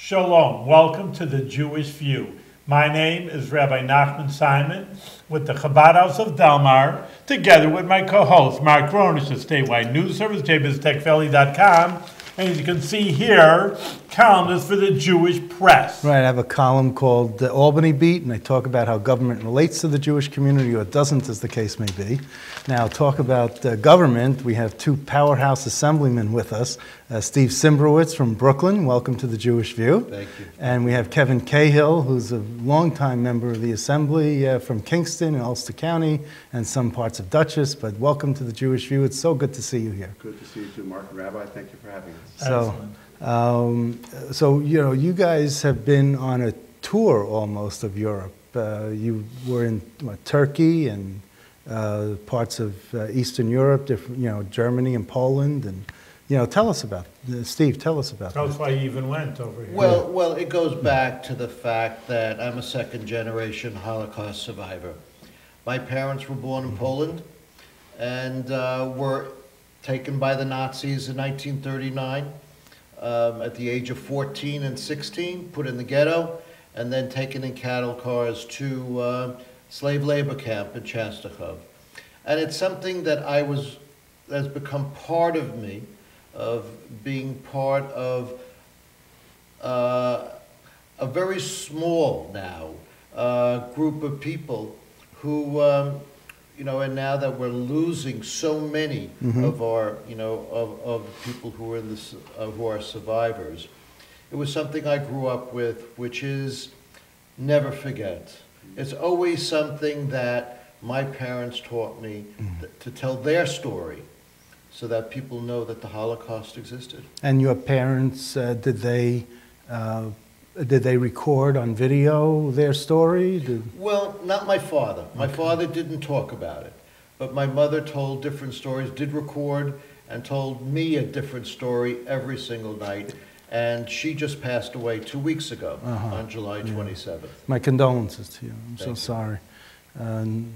Shalom, welcome to the Jewish View. My name is Rabbi Nachman Simon with the Chabad House of Delmar, together with my co-host Mark Ronish of Statewide News Service, jbiztechvalley.com. And as you can see here, columnist for the Jewish press. Right, I have a column called the Albany Beat, and I talk about how government relates to the Jewish community, or doesn't, as the case may be. Now, talk about government. We have two powerhouse assemblymen with us. Steve Cymbrowitz from Brooklyn, welcome to the Jewish View. Thank you. And we have Kevin Cahill, who's a longtime member of the Assembly from Kingston and Ulster County and some parts of Dutchess, but welcome to the Jewish View. It's so good to see you here. Good to see you too, Mark and Rabbi. Thank you for having us. So you know, you guys have been on a tour almost of Europe. You were in Turkey and parts of Eastern Europe, different, Germany and Poland, and tell us about Steve. Tell us about that. That's why you even went over here. Well, it goes back to the fact that I'm a second-generation Holocaust survivor. My parents were born in Poland and were taken by the Nazis in 1939 at the age of 14 and 16, put in the ghetto, and then taken in cattle cars to slave labor camp in Częstochow. And it's something that has become part of me, of being part of a very small now group of people who and now that we're losing so many of our, of people who are in this, who are survivors, it was something I grew up with, which is never forget. It's always something that my parents taught me to tell their story, so that people know that the Holocaust existed. And your parents, did they record on video their story? Well, not my father. My father didn't talk about it. But my mother told different stories, did record, and told me a different story every single night. And she just passed away 2 weeks ago on July 27th. My condolences to you. I'm so you. sorry.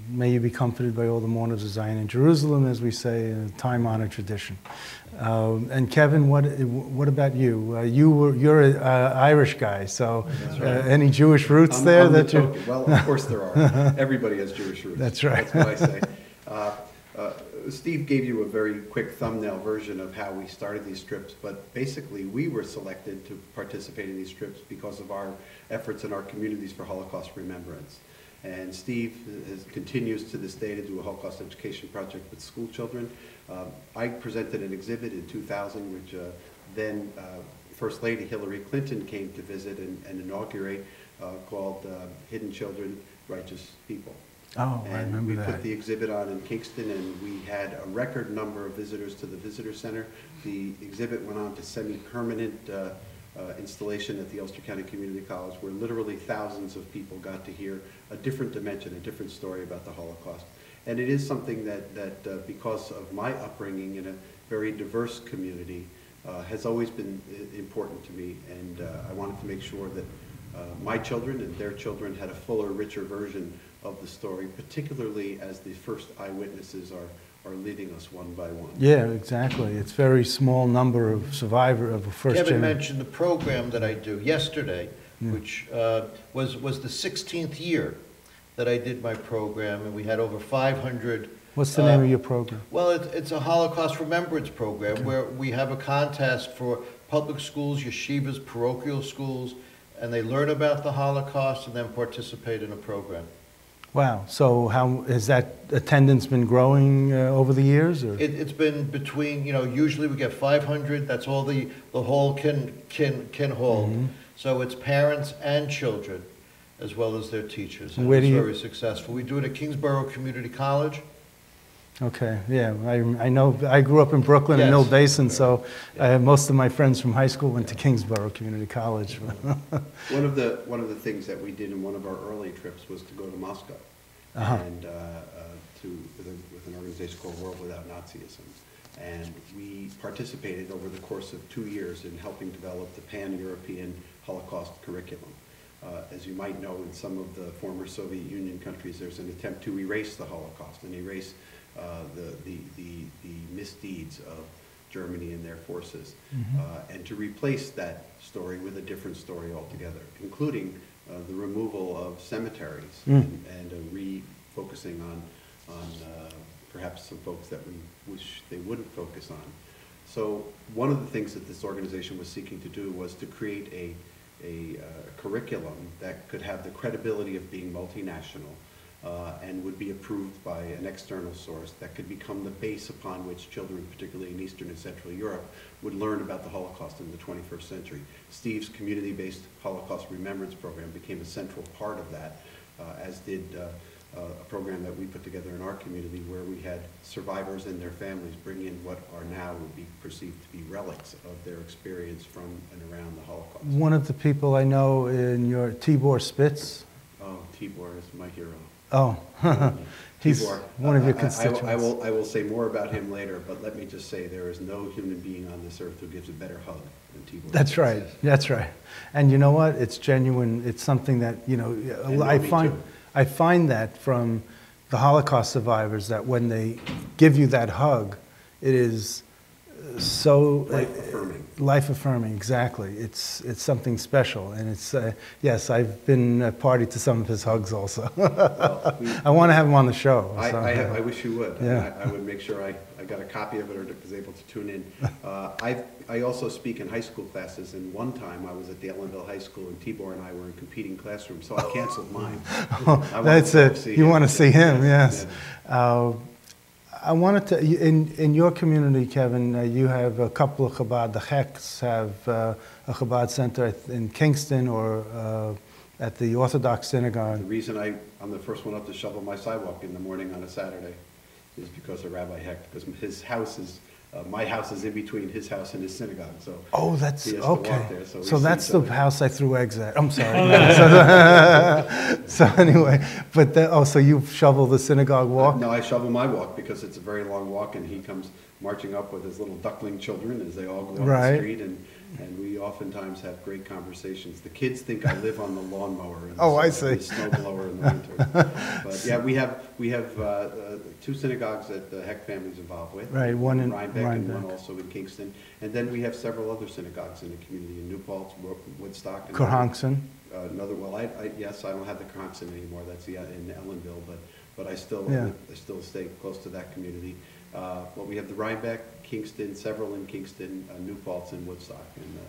May you be comforted by all the mourners of Zion in Jerusalem, as we say, a time-honored tradition. And Kevin, what about you? You're an Irish guy, so right. Any Jewish roots there that you? Well, of course there are. Everybody has Jewish roots. That's right. That's what I say. Steve gave you a very quick thumbnail version of how we started these trips, but basically we were selected to participate in these trips because of our efforts in our communities for Holocaust remembrance. And Steve continues to this day to do a Holocaust education project with school children. I presented an exhibit in 2000, which then First Lady Hillary Clinton came to visit and inaugurate, called Hidden Children, Righteous People. Oh, I remember that. And we put the exhibit on in Kingston, and we had a record number of visitors to the visitor center. The exhibit went on to semi-permanent installation at the Ulster County Community College, where literally thousands of people got to hear a different dimension, a different story about the Holocaust. And it is something that because of my upbringing in a very diverse community, has always been important to me. And I wanted to make sure that my children and their children had a fuller, richer version of the story, particularly as the first eyewitnesses are leading us one by one. Yeah, exactly. It's a very small number of survivors of a first Kevin generation. mentioned the program that I do yesterday, which was the 16th year that I did my program, and we had over 500. What's the name of your program? Well, it's a Holocaust remembrance program where we have a contest for public schools, yeshivas, parochial schools, and they learn about the Holocaust and then participate in a program. Wow. So how has that attendance been growing over the years? Or? It's been between, usually we get 500. That's all the hall can hold. So it's parents and children, as well as their teachers. And it's very successful. We do it at Kingsborough Community College. Okay, yeah, I know. I grew up in Brooklyn and Mill Basin, so most of my friends from high school went to Kingsborough Community College. One of the things that we did in one of our early trips was to go to Moscow and with an organization called World Without Nazism, and we participated over the course of 2 years in helping develop the Pan-European Holocaust curriculum. As you might know, in some of the former Soviet Union countries, there's an attempt to erase the Holocaust and erase the misdeeds of Germany and their forces, and to replace that story with a different story altogether, including the removal of cemeteries and a refocusing on perhaps some folks that we wish they wouldn't focus on. So one of the things that this organization was seeking to do was to create a curriculum that could have the credibility of being multinational and would be approved by an external source that could become the base upon which children, particularly in Eastern and Central Europe, would learn about the Holocaust in the 21st century. Steve's community-based Holocaust Remembrance Program became a central part of that, as did a program that we put together in our community where we had survivors and their families bring in what are now would be perceived to be relics of their experience from and around the Holocaust. One of the people I know in your Tibor Spitz. Oh, Tibor is my hero. Oh, he's Tibor, one of your constituents. I will say more about him later, but let me just say there is no human being on this earth who gives a better hug than Tibor. That's right. That's right. And you know what? It's genuine. It's something that, you know, I find that from the Holocaust survivors that when they give you that hug, it is so life-affirming. Life-affirming, exactly. It's something special, and it's yes, I've been party to some of his hugs also. Well, I want to have him on the show. So. I wish you would. Yeah. I would make sure I got a copy of it or was able to tune in. I also speak in high school classes, and one time I was at Dalenville High School, and Tibor and I were in competing classrooms, so I canceled mine. That's it. You want to see him, yes. Yeah. I wanted to, in your community, Kevin, you have a couple of Chabad. The Heks have a Chabad center in Kingston or at the Orthodox synagogue. The reason I'm the first one up to shovel my sidewalk in the morning on a Saturday is because of Rabbi Hecht, because his house is, my house is in between his house and his synagogue. So oh, that's okay. There, so that's the house I threw eggs at. I'm sorry. So anyway, but so you shovel the synagogue walk? No, I shovel my walk because it's a very long walk, and he comes marching up with his little duckling children as they all go up the street, and we oftentimes have great conversations. The kids think I live on the lawnmower and I see. the snowblower in the winter. But yeah, we have two synagogues that the Heck family's involved with. Right, one in Rhinebeck and one also in Kingston. And then we have several other synagogues in the community in New Paltz, Woodstock. Kerhonkson. Yes, I don't have the Kerhonkson anymore. That's in Ellenville, but I still stay close to that community. But we have the Rhinebeck, Kingston, several in Kingston, New Paltz, and Woodstock, and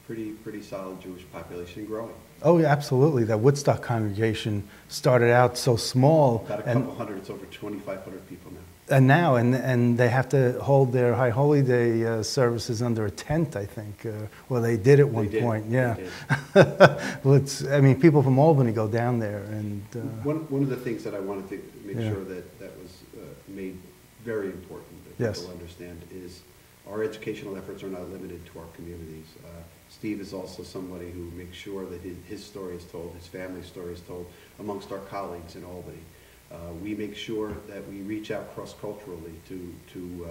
pretty solid Jewish population growing. Oh, yeah, absolutely. That Woodstock congregation started out so small. About a couple hundred. It's over 2,500 people now. And now, and they have to hold their High Holy Day services under a tent, I think. Well, they did at one point, yeah. Well, I mean, people from Albany go down there. And one of the things that I wanted to make sure that was made very important that people understand is our educational efforts are not limited to our communities. Steve is also somebody who makes sure that his story is told, his family's story is told amongst our colleagues in Albany. We make sure that we reach out cross-culturally to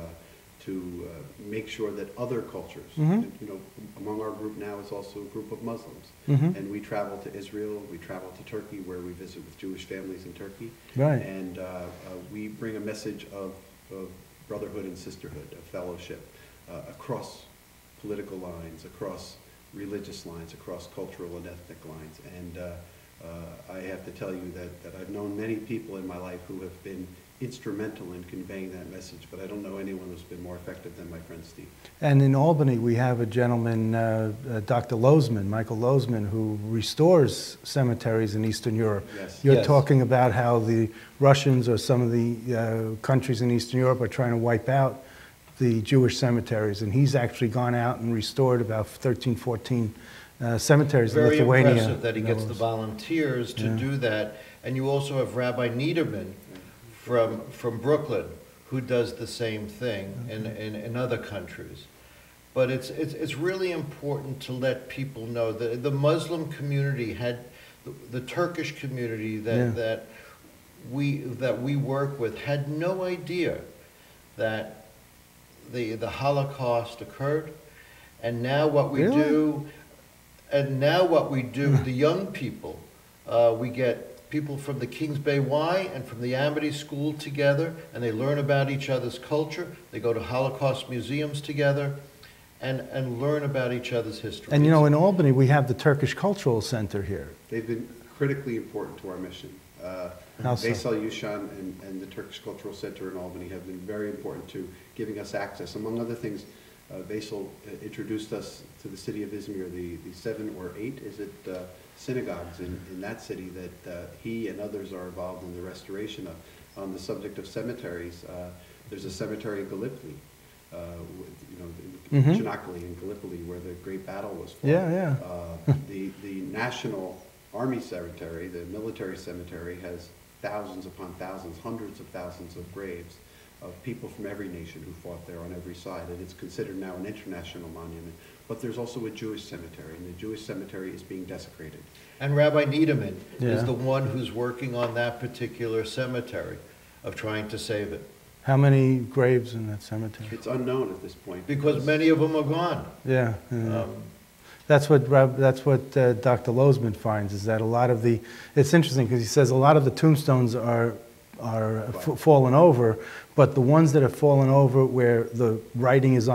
make sure that other cultures, you know, among our group now is also a group of Muslims. And we travel to Israel, we travel to Turkey where we visit with Jewish families in Turkey. Right. And we bring a message of brotherhood and sisterhood, of fellowship across political lines, across religious lines, across cultural and ethnic lines. And I have to tell you that I've known many people in my life who have been instrumental in conveying that message, but I don't know anyone who's been more effective than my friend Steve. And in Albany, we have a gentleman, Dr. Lozman, Michael Lozman, who restores cemeteries in Eastern Europe. Yes. You're talking about how the Russians or some of the countries in Eastern Europe are trying to wipe out the Jewish cemeteries, and he's actually gone out and restored about 13, 14 cemeteries in Lithuania. Very impressive that he gets the volunteers to do that. And you also have Rabbi Niederman from Brooklyn, who does the same thing in other countries. But it's really important to let people know that the Muslim community had, the Turkish community that we work with had no idea that the Holocaust occurred, and now what we do, the young people, we get people from the Kings Bay Y and from the Amity School together, and they learn about each other's culture. They go to Holocaust museums together and learn about each other's history. And you know, in Albany, we have the Turkish Cultural Center here. They've been critically important to our mission. How so? Baysal Yushan and the Turkish Cultural Center in Albany have been very important to giving us access. Among other things, Baysal introduced us to the city of Izmir, the 7 or 8, is it, synagogues in that city that he and others are involved in the restoration of. On the subject of cemeteries, there's a cemetery in Gallipoli, in Chanakali in Gallipoli, where the great battle was fought. Yeah, yeah. The National Army Cemetery, the military cemetery, has thousands upon thousands, hundreds of thousands of graves of people from every nation who fought there on every side, and it's considered now an international monument. But there's also a Jewish cemetery, and the Jewish cemetery is being desecrated. And Rabbi Niederman Yeah. is the one who's working on that particular cemetery, of trying to save it. How many graves in that cemetery? It's unknown at this point. Because many of them are gone. Yeah. Yeah. Um, That's what Dr. Lozman finds, is that a lot of the, it's interesting because he says a lot of the tombstones are fallen over, but the ones that have fallen over where the writing is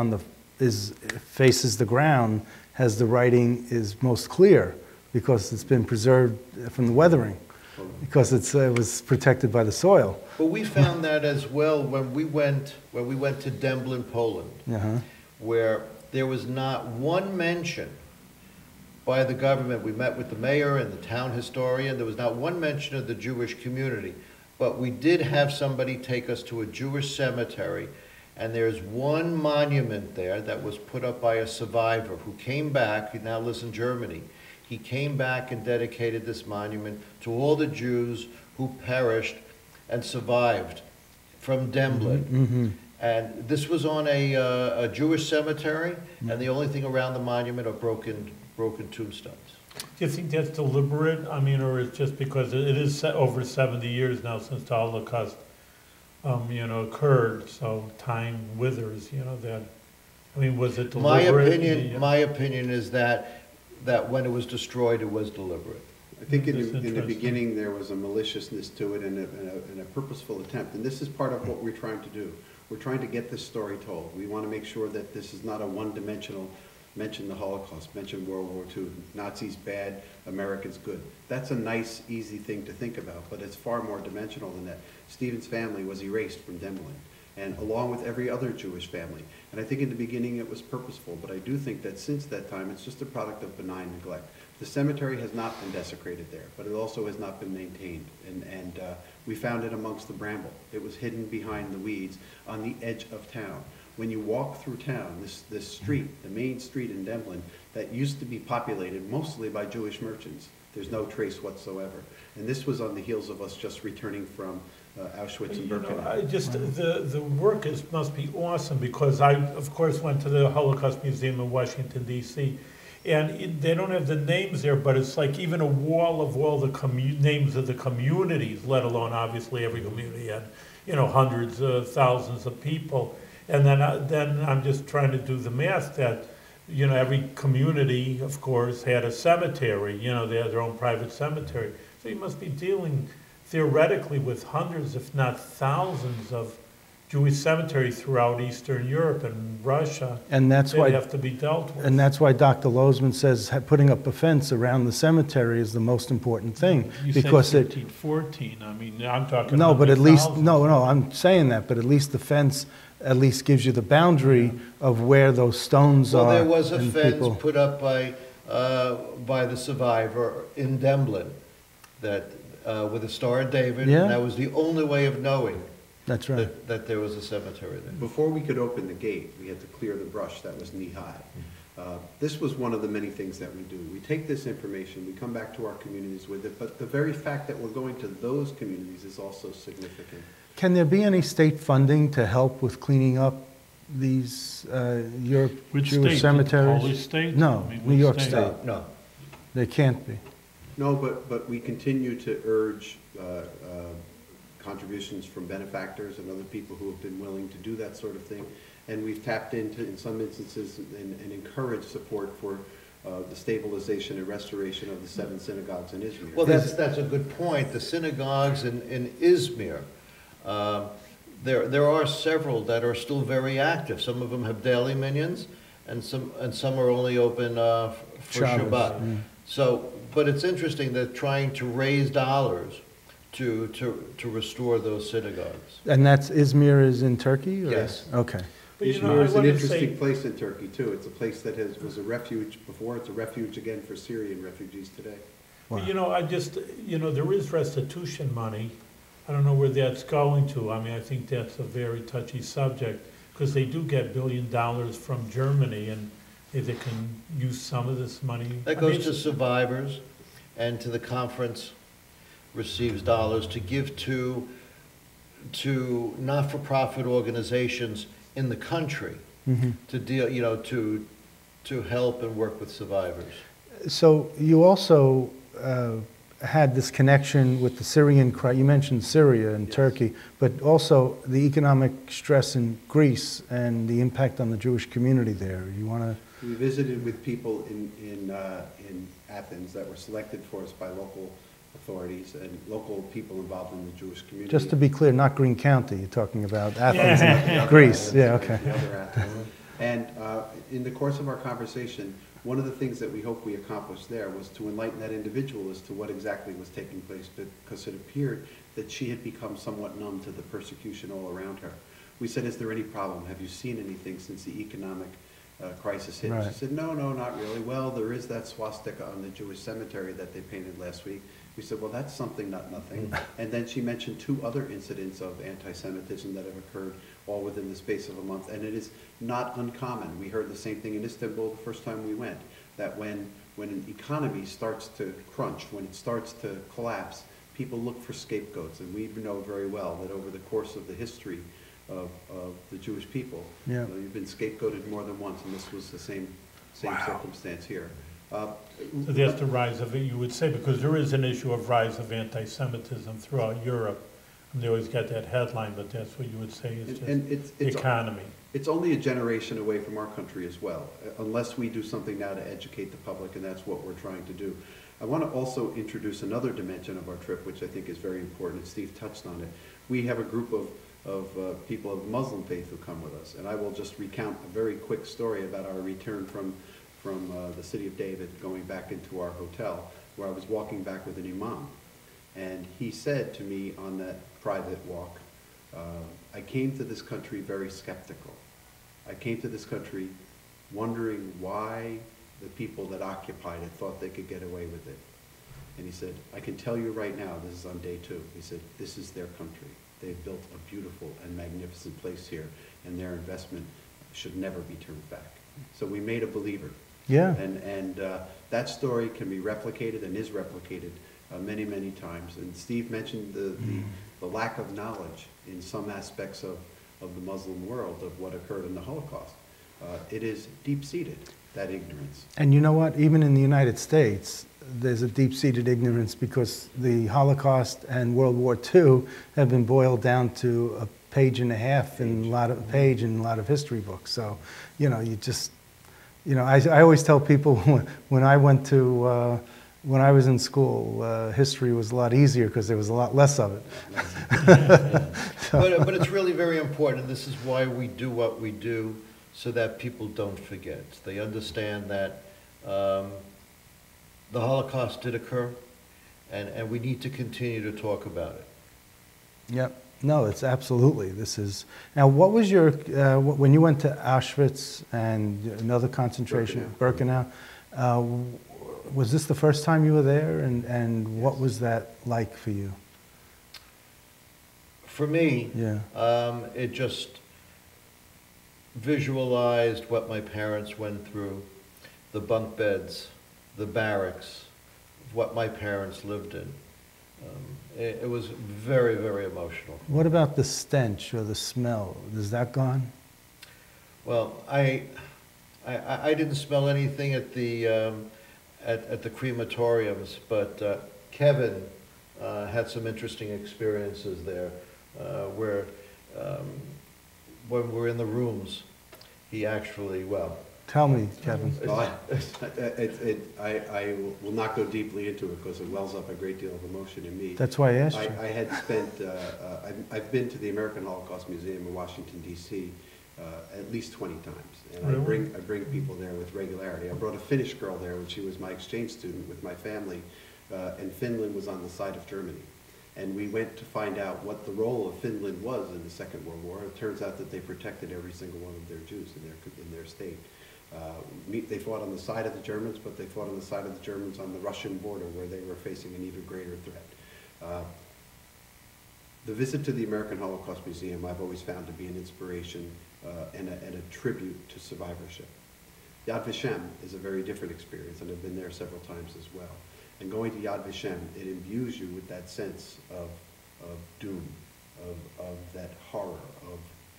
faces the ground, has the writing is most clear because it's been preserved from the weathering, because it was protected by the soil. But we found that as well when we went to Demblin, Poland, Uh-huh. where there was not one mention by the government. We met with the mayor and the town historian. There was not one mention of the Jewish community. But we did have somebody take us to a Jewish cemetery, and there's one monument there that was put up by a survivor who came back. He now lives in Germany. He came back and dedicated this monument to all the Jews who perished and survived from Demblin. Mm-hmm. And this was on a Jewish cemetery, and the only thing around the monument are broken tombstones. Do you think that's deliberate? I mean, or it's just because it is over 70 years now since the Holocaust, occurred, so time withers, that, I mean, was it deliberate? My opinion is that when it was destroyed, it was deliberate. I think in the interesting. beginning there was a maliciousness to it and a purposeful attempt, and this is part of what we're trying to do. We're trying to get this story told. We want to make sure that this is not a one-dimensional, mention the Holocaust, mention World War II, Nazis bad, Americans good. That's a nice, easy thing to think about, but it's far more dimensional than that. Stephen's family was erased from Demblin, and along with every other Jewish family. And I think in the beginning it was purposeful, but I do think that since that time it's just a product of benign neglect. The cemetery has not been desecrated there, but it also has not been maintained. And we found it amongst the bramble. It was hidden behind the weeds on the edge of town. When you walk through town, this street, the main street in Demblin, that used to be populated mostly by Jewish merchants, there's no trace whatsoever. And this was on the heels of us just returning from Auschwitz and Bergen-Belsen. I just, the work must be awesome, because I, of course, went to the Holocaust Museum in Washington, D.C., and they don't have the names there, but it's like even a wall of all the names of the communities, let alone obviously every community had, hundreds of thousands of people. And then I'm just trying to do the math that, every community, of course, had a cemetery, they had their own private cemetery. So you must be dealing theoretically with hundreds, if not thousands, of Jewish cemeteries throughout Eastern Europe and Russia. And that's that why have to be dealt with. And that's why Dr. Lozman says putting up a fence around the cemetery is the most important thing. You because say 13, 14. I mean, I'm talking. No, but at least thousands. no, I'm saying that, but at least the fence at least gives you the boundary of where those stones are. Well, there was a and fence people- put up by the survivor in Demblin, that with a Star of David, Yeah. and that was the only way of knowing That's right. that there was a cemetery there. Before we could open the gate, we had to clear the brush that was knee-high. This was one of the many things that we do. We take this information, we come back to our communities with it, but the very fact that we're going to those communities is also significant. Can there be any state funding to help with cleaning up these Which Jewish state? cemeteries? Polish state? No, I mean, New which York state? State. No. There can't be. No, but we continue to urge contributions from benefactors and other people who have been willing to do that sort of thing. And we've tapped into, in some instances, and encouraged support for the stabilization and restoration of the 7 synagogues in Izmir. Well, that's a good point. The synagogues in Izmir, there are several that are still very active. Some of them have daily minions, and some are only open for Shabbos, Shabbat. yeah. So, but it's interesting that trying to raise dollars to restore those synagogues. And that's Izmir is in Turkey? Or? Yes. Okay. But you Izmir know, I is an want to interesting say, place in Turkey, too. It's a place that was a refuge before. It's a refuge again for Syrian refugees today. Wow. you know, I just, you know, there is restitution money. I don't know where that's going to. I mean, I think that's a very touchy subject, because they do get $1 billion from Germany, and if they can use some of this money. That I mean, goes to survivors, and to the conference receives dollars to give to not-for-profit organizations in the country to deal, you know, to help and work with survivors. So you also had this connection with the Syrian crisis. You mentioned Syria and Yes. Turkey, but also the economic stress in Greece and the impact on the Jewish community there. You want to? We visited with people in Athens that were selected for us by local authorities and local people involved in the Jewish community. Just to be clear, not Greene County. You're talking about Athens, Yeah. and Greece. Yeah. Okay. The other Athens. And in the course of our conversation, one of the things that we hope we accomplished there was to enlighten that individual as to what exactly was taking place, because it appeared that she had become somewhat numb to the persecution all around her. We said, is there any problem? Have you seen anything since the economic crisis hit? Right. She said, no, not really. Well, there is that swastika on the Jewish cemetery that they painted last week. We said, well, that's something, not nothing. And then she mentioned 2 other incidents of anti-Semitism that have occurred all within the space of a month. And it is not uncommon. We heard the same thing in Istanbul the first time we went, that when an economy starts to crunch, when it starts to collapse, people look for scapegoats. And we know very well that over the course of the history of the Jewish people, Yeah. you've been scapegoated more than once, and this was the same circumstance here. So that's the rise of it, you would say, because there is an issue of rise of anti-Semitism throughout Europe. And they always got that headline, but that's what you would say is And just the economy. It's only a generation away from our country as well, unless we do something now to educate the public, and that's what we're trying to do. I want to also introduce another dimension of our trip, which I think is very important, and Steve touched on it. We have a group of people of Muslim faith who come with us, and I will just recount a very quick story about our return from the city of David, going back into our hotel, where I was walking back with an imam. And he said to me on that private walk, I came to this country very skeptical. I came to this country wondering why the people that occupied it thought they could get away with it. And he said, I can tell you right now, this is on day 2, he said, this is their country. They've built a beautiful and magnificent place here, and their investment should never be turned back. So we made a believer. Yeah. And that story can be replicated and is replicated many, many times. And Steve mentioned the lack of knowledge in some aspects of the Muslim world of what occurred in the Holocaust. It is deep-seated, that ignorance. And you know what? Even in the United States, there's a deep-seated ignorance, because the Holocaust and World War II have been boiled down to a page and a half in a lot of history books. So, you know, I always tell people when I went to when I was in school, history was a lot easier because there was a lot less of it. But it's really very important, and this is why we do what we do, so that people don't forget. They understand that the Holocaust did occur, and we need to continue to talk about it. Yep. No, it's absolutely. This is now. What was your when you went to Auschwitz and another concentration, Birkenau? Was this the first time you were there, and what was that like for you? For me, Yeah. it just visualized what my parents went through, the bunk beds, the barracks, what my parents lived in. It was very, very emotional. What about the stench or the smell? Is that gone? Well, I didn't smell anything at the crematoriums, but Kevin had some interesting experiences there, where when we're in the rooms, he actually, well, Tell me, Kevin. Well, I will not go deeply into it because it wells up a great deal of emotion in me. That's why I asked you. I had spent, I've been to the American Holocaust Museum in Washington, D.C. At least 20 times. And Really? I bring people there with regularity. I brought a Finnish girl there when she was my exchange student with my family, and Finland was on the side of Germany. And we went to find out what the role of Finland was in the Second World War. It turns out that they protected every single one of their Jews in their state. They fought on the side of the Germans, but they fought on the side of the Germans on the Russian border where they were facing an even greater threat. The visit to the American Holocaust Museum I've always found to be an inspiration and a tribute to survivorship. Yad Vashem is a very different experience, and I've been there several times as well. And going to Yad Vashem, it imbues you with that sense of doom, of that horror,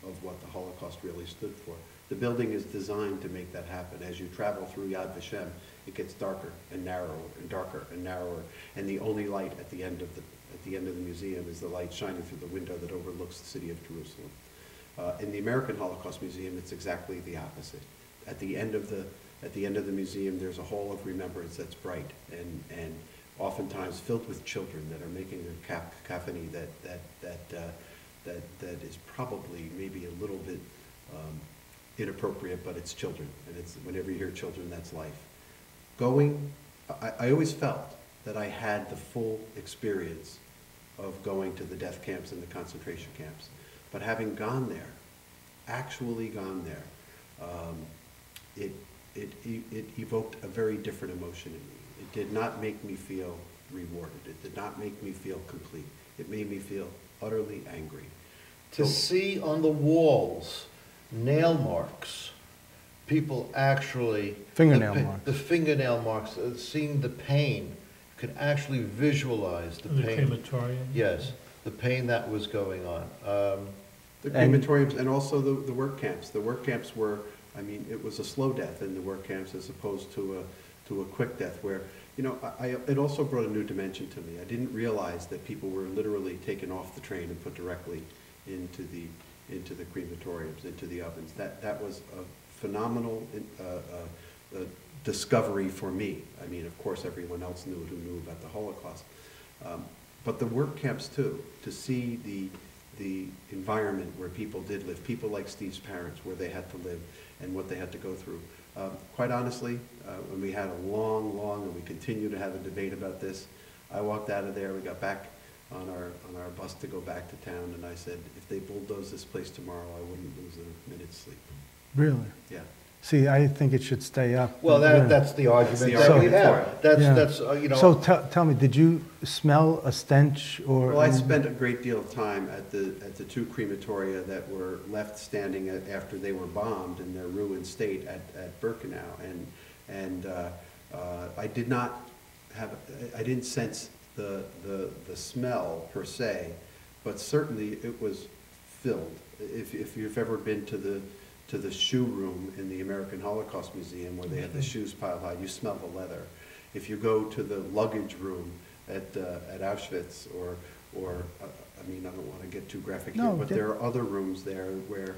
of what the Holocaust really stood for. The building is designed to make that happen. As you travel through Yad Vashem, it gets darker and narrower and darker and narrower, and the only light at the end of the museum is the light shining through the window that overlooks the city of Jerusalem. In the American Holocaust Museum, it's exactly the opposite. At the end of the museum, there's a hall of remembrance that's bright and oftentimes filled with children that are making a cacophony that is probably maybe a little bit inappropriate, but it's children, and it's whenever you hear children, that's life. I always felt that I had the full experience of going to the death camps and the concentration camps, but having gone there, actually gone there, it evoked a very different emotion in me. It did not make me feel rewarded. It did not make me feel complete. It made me feel utterly angry. To see on the walls nail marks, people actually... Fingernail marks. The fingernail marks, seeing the pain, could actually visualize the The pain. crematorium? Yes, the pain that was going on. The crematoriums and also the work camps. The work camps were, I mean, it was a slow death in the work camps as opposed to a quick death where, you know, it also brought a new dimension to me. I didn't realize that people were literally taken off the train and put directly into the crematoriums, into the ovens. That was a phenomenal discovery for me. I mean, of course, everyone else knew who knew about the Holocaust. But the work camps too, to see the environment where people did live, people like Steve's parents, where they had to live and what they had to go through. Quite honestly, when we had a long, and we continue to have a debate about this, I walked out of there, we got back on our bus to go back to town, and I said, if they bulldoze this place tomorrow, I wouldn't lose a minute's sleep. Really? Yeah. See, I think it should stay up. Well, Yeah. that's the argument the that we argument for have. it. That's you know... So tell me, did you smell a stench or? Well, I spent a great deal of time at the two crematoria that were left standing after they were bombed in their ruined state at Birkenau, and I didn't sense the smell per se, but certainly it was filled. If you've ever been to the shoe room in the American Holocaust Museum where they have the shoes piled high, you smell the leather. If you go to the luggage room at Auschwitz or I mean, I don't want to get too graphic here, but there are other rooms there where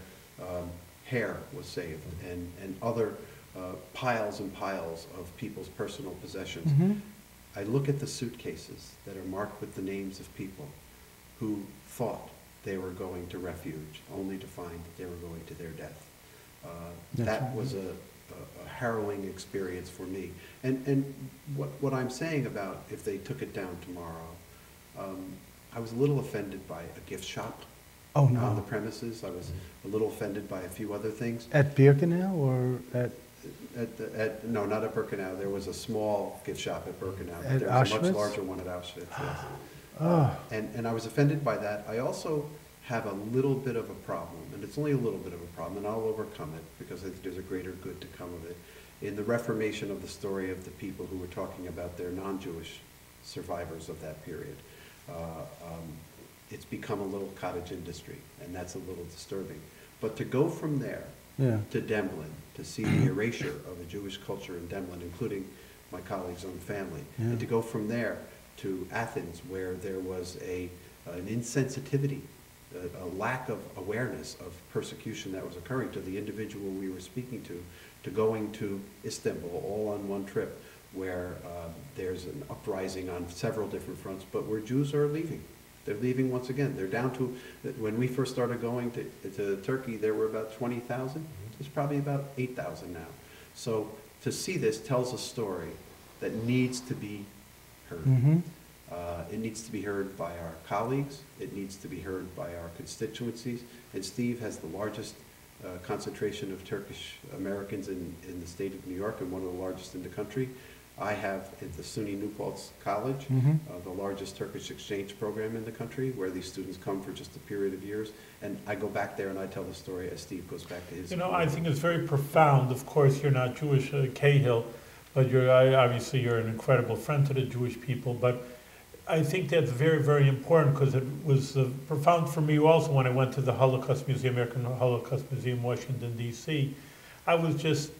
hair was saved and other piles and piles of people's personal possessions. Mm-hmm. I look at the suitcases that are marked with the names of people who thought they were going to refuge, only to find that they were going to their death. That was a harrowing experience for me. And what I'm saying about if they took it down tomorrow, I was a little offended by a gift shop on the premises. I was a little offended by a few other things. At Birkenau or at? No, not at Birkenau. There was a small gift shop at Birkenau. At there was a Auschwitz? much larger one at Auschwitz, yes. And I was offended by that. I also have a little bit of a problem, and it's only a little bit of a problem, and I'll overcome it because I think there's a greater good to come of it. In the reformation of the story of the people who were talking about their non-Jewish survivors of that period, it's become a little cottage industry, and that's a little disturbing. But to go from there to Demblin, to see the erasure of a Jewish culture in Demblin, including my colleague's own family, and to go from there to Athens, where there was an insensitivity a lack of awareness of persecution that was occurring to the individual we were speaking to going to Istanbul all on one trip, where there's an uprising on several different fronts, but where Jews are leaving. They're leaving once again. They're down to, when we first started going to Turkey, there were about 20,000. There's probably about 8,000 now. So to see this tells a story that needs to be heard. Mm-hmm. It needs to be heard by our colleagues. It needs to be heard by our constituencies. And Steve has the largest concentration of Turkish Americans in the state of New York, and one of the largest in the country. I have at the SUNY New Paltz College, the largest Turkish exchange program in the country, where these students come for just a period of years. And I go back there and I tell the story as Steve goes back to his. You know, I think it's very profound. Of course, you're not Jewish, Cahill, but obviously you're an incredible friend to the Jewish people. But I think that's very, very important, because it was profound for me also when I went to the Holocaust Museum, American Holocaust Museum, Washington, D.C. I was just,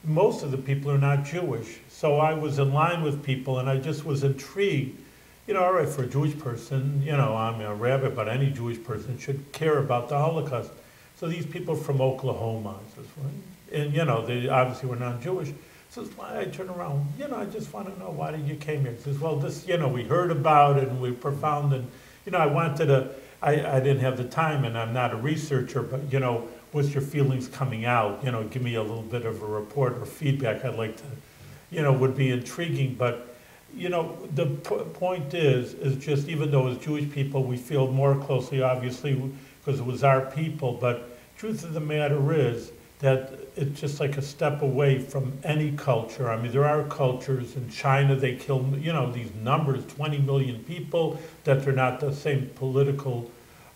most of the people are not Jewish. So I was in line with people, and I just was intrigued. You know, all right, for a Jewish person, you know, I'm a rabbi, but any Jewish person should care about the Holocaust. So these people from Oklahoma, and, you know, they obviously were not Jewish. So I turn around, you know, I just want to know, why did you came here? He says, well, this, you know, we heard about it, and we profound, and, you know, I wanted to, I didn't have the time, and I'm not a researcher, but, you know, what's your feelings coming out? You know, give me a little bit of a report or feedback. I'd like to, you know, would be intriguing. But, you know, the point is just, even though as Jewish people we feel more closely, obviously, because it was our people, but truth of the matter is that it's just like a step away from any culture. I mean, there are cultures in China, they kill, you know, these numbers, 20 million people, that they're not the same political,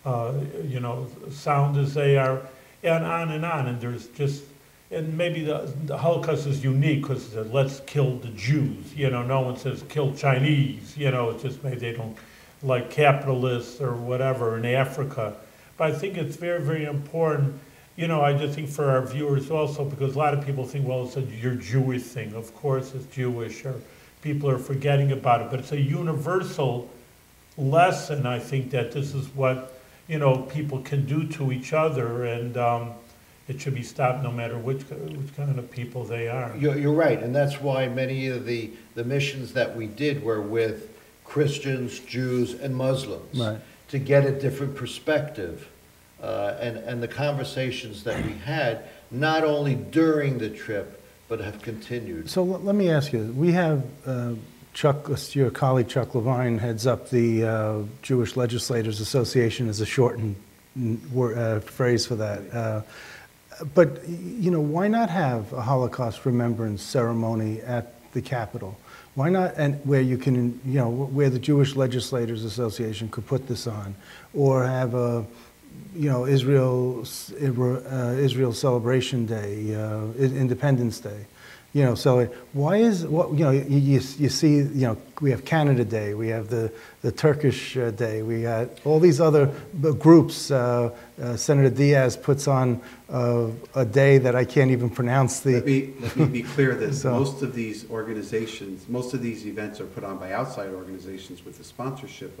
you know, sound as they are, and on, and there's just, and maybe the Holocaust is unique because let's kill the Jews, you know, no one says kill Chinese, you know, it's just maybe they don't like capitalists or whatever in Africa. But I think it's very, very important, you know, I just think for our viewers also, because a lot of people think, well, it's your Jewish thing. Of course it's Jewish, or people are forgetting about it, but it's a universal lesson, I think, that this is what, you know, people can do to each other, and it should be stopped no matter which kind of people they are. You're right, and that's why many of the missions that we did were with Christians, Jews, and Muslims, Right. to get a different perspective. And the conversations that we had, not only during the trip, but have continued. So let me ask you, we have Chuck, your colleague Chuck Levine heads up the Jewish Legislators Association as a shortened phrase for that. But, you know, why not have a Holocaust remembrance ceremony at the Capitol? Why not, and where you can, you know, where the Jewish Legislators Association could put this on, or have a, you know, Israel Celebration Day, Independence Day. You know, so why is, what, you know, you see, you know, we have Canada Day, we have the Turkish Day, we got all these other groups. Senator Diaz puts on a day that I can't even pronounce the... Let me be clear that So- most of these organizations, most of these events are put on by outside organizations with the sponsorship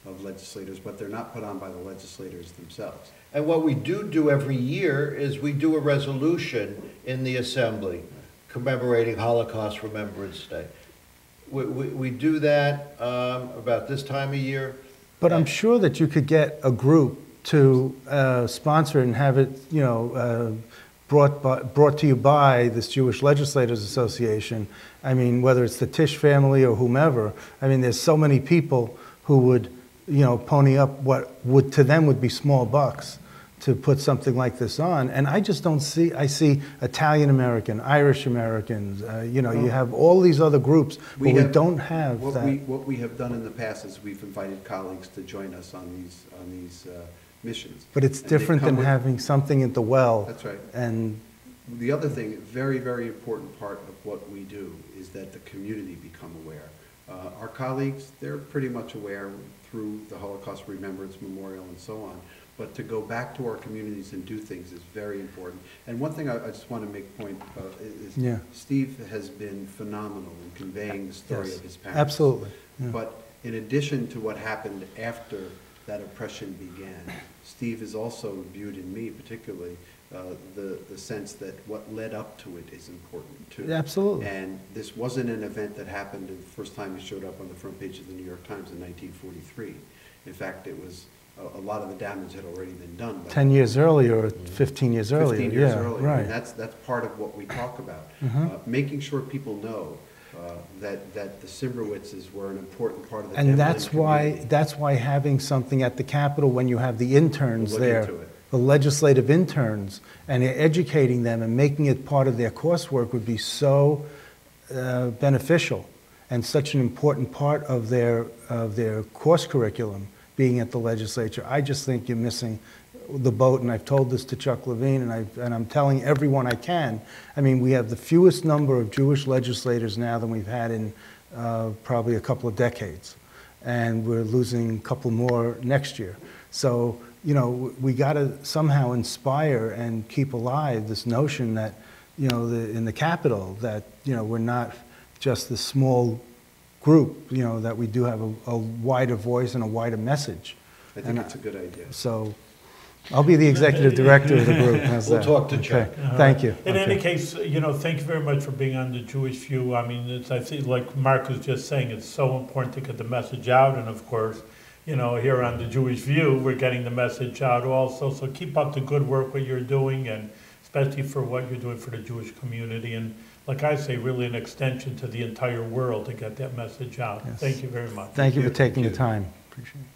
of legislators, but they're not put on by the legislators themselves. And what we do every year is we do a resolution in the Assembly commemorating Holocaust Remembrance Day. We do that about this time of year. But I'm sure that you could get a group to sponsor it and have it, you know, brought to you by this Jewish Legislators Association. I mean, whether it's the Tisch family or whomever, I mean, there's so many people who would, you know, pony up what would to them would be small bucks to put something like this on. And I just don't see, I see Italian American, Irish Americans, you know, you have all these other groups, but we don't have that. What we have done in the past is we've invited colleagues to join us on these missions. But it's different than having something at the well. That's right. And the other thing, very, very important part of what we do is that the community become aware. Our colleagues, they're pretty much aware through the Holocaust Remembrance Memorial and so on. But to go back to our communities and do things is very important. And one thing I just want to make a point about is Steve has been phenomenal in conveying the story of his parents. Absolutely. Yeah. But in addition to what happened after that oppression began. Steve has also viewed in me particularly the sense that what led up to it is important too. Absolutely. And this wasn't an event that happened the first time it showed up on the front page of the New York Times in 1943. In fact, it was a lot of the damage had already been done. By 10 years earlier or 15 years earlier. 15 years yeah, earlier. Right. And that's part of what we talk about. Making sure people know that the Cymbrowitzes were an important part of the And Demblin that's why having something at the Capitol when you have the interns We'll look there, into it. the legislative interns, and educating them and making it part of their coursework would be so beneficial and such an important part of their course curriculum, being at the legislature. I just think you're missing the boat, and I've told this to Chuck Levine, and I'm telling everyone I can. I mean, we have the fewest number of Jewish legislators now than we've had in probably a couple of decades, and we're losing a couple more next year. So, you know, we got to somehow inspire and keep alive this notion that, you know, in the Capitol, that, you know, we're not just this small group, you know, that we do have a wider voice and a wider message. I think it's a good idea. So I'll be the executive director of the group. How's We'll that? talk to Chuck. Okay. Thank you. In Okay. any case, you know, thank you very much for being on the Jewish View. I mean, I think, like Mark was just saying, it's so important to get the message out. And of course, you know, here on the Jewish View, we're getting the message out also. So keep up the good work what you're doing, and especially for what you're doing for the Jewish community. And like I say, really an extension to the entire world to get that message out. Yes. Thank you very much. Thank you for taking the time. Appreciate it.